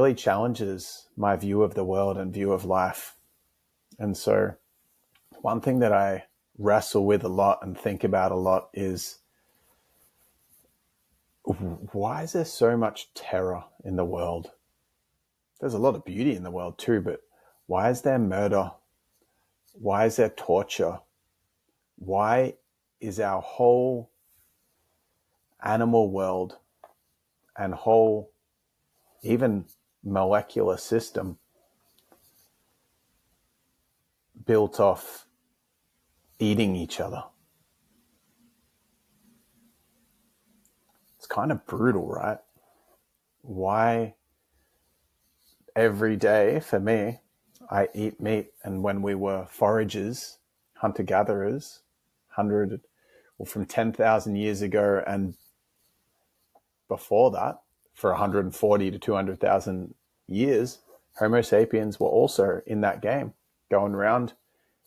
really challenges my view of the world and view of life. And so one thing that I wrestle with a lot and think about a lot is, why is there so much terror in the world? There's a lot of beauty in the world too, but why is there murder? Why is there torture? Why is our whole animal world and whole even molecular system built off eating each other? It's kind of brutal, right? Why every day for me, I eat meat, and when we were foragers, hunter-gatherers, from 10,000 years ago and before that, for 140 to 200,000 years, Homo sapiens were also in that game, going around,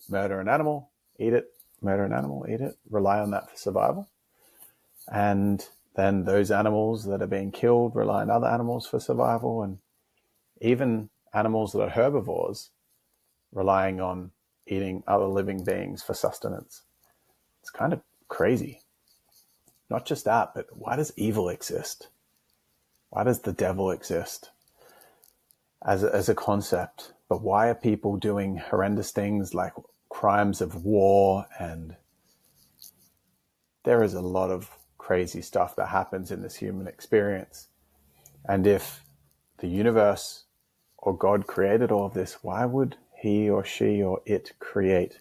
murder an animal, eat it, murder an animal, eat it, rely on that for survival. And then those animals that are being killed rely on other animals for survival, and even animals that are herbivores relying on eating other living beings for sustenance. It's kind of crazy. Not just that, but why does evil exist? Why does the devil exist as a concept? But why are people doing horrendous things like crimes of war? And there is a lot of crazy stuff that happens in this human experience. And if the universe or God created all of this, why would he or she or it create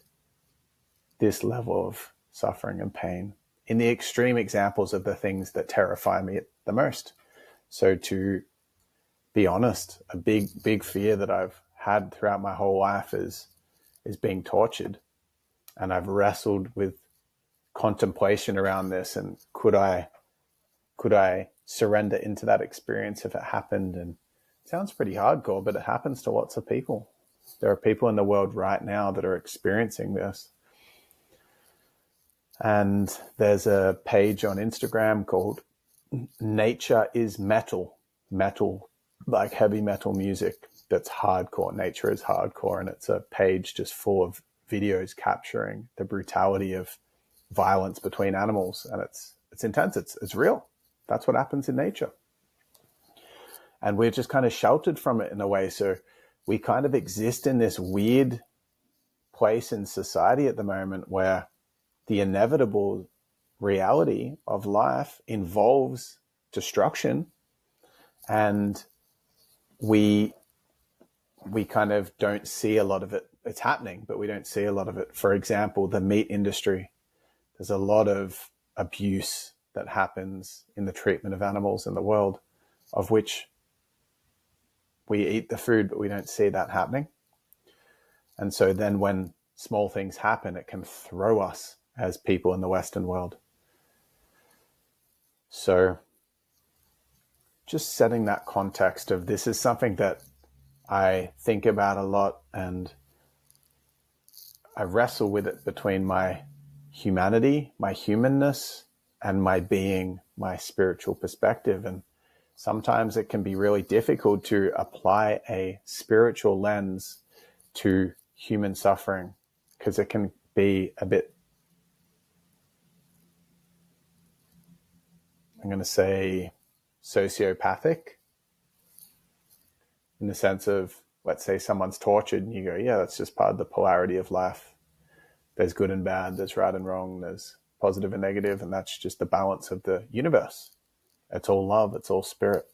this level of suffering and pain in the extreme examples of the things that terrify me the most? So to be honest, a big fear that I've had throughout my whole life is being tortured. And I've wrestled with contemplation around this, and could I surrender into that experience if it happened? And it sounds pretty hardcore, but it happens to lots of people. There are people in the world right now that are experiencing this. And there's a page on Instagram called Nature is Metal, like heavy metal music that's hardcore. Nature is hardcore. And it's a page just full of videos capturing the brutality of violence between animals. And it's intense. It's real. That's what happens in nature. And we're just kind of sheltered from it in a way. So we kind of exist in this weird place in society at the moment where the inevitable reality of life involves destruction, and we kind of don't see a lot of it. It's happening, but we don't see a lot of it. For example, the meat industry. There's a lot of abuse that happens in the treatment of animals in the world, of which we eat the food, but we don't see that happening. And so then when small things happen, it can throw us as people in the Western world. So just setting that context of this is something that I think about a lot, and I wrestle with it between my humanity, my humanness, and my being, my spiritual perspective. And sometimes it can be really difficult to apply a spiritual lens to human suffering, because it can be a bit, I'm going to say, sociopathic, in the sense of, let's say someone's tortured and you go, yeah, that's just part of the polarity of life. There's good and bad, there's right and wrong, there's positive and negative, and that's just the balance of the universe. It's all love, it's all spirit.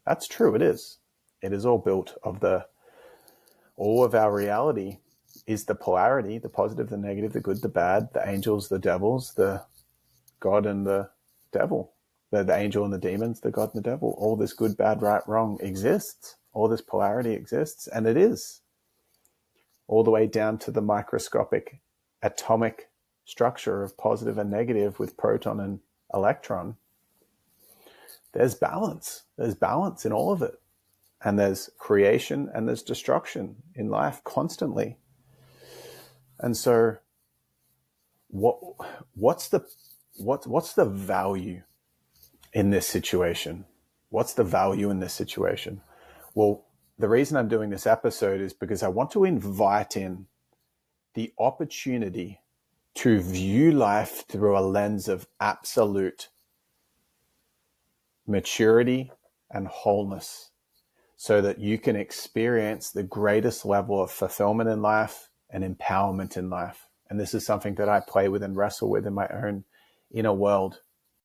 That's true, it is. It is all built of all of our reality is the polarity, the positive, the negative, the good, the bad, the angels, the devils, the God and the devil, the angel and the demons, the God and the devil. All this good, bad, right, wrong exists. All this polarity exists, and it is. All the way down to the microscopic atomic structure of positive and negative with proton and electron. There's balance. There's balance in all of it. And there's creation and there's destruction in life constantly. And so what's the value in this situation? What's the value in this situation? Well, the reason I'm doing this episode is because I want to invite in the opportunity to view life through a lens of absolute maturity and wholeness, so that you can experience the greatest level of fulfillment in life and empowerment in life. And this is something that I play with and wrestle with in my own inner world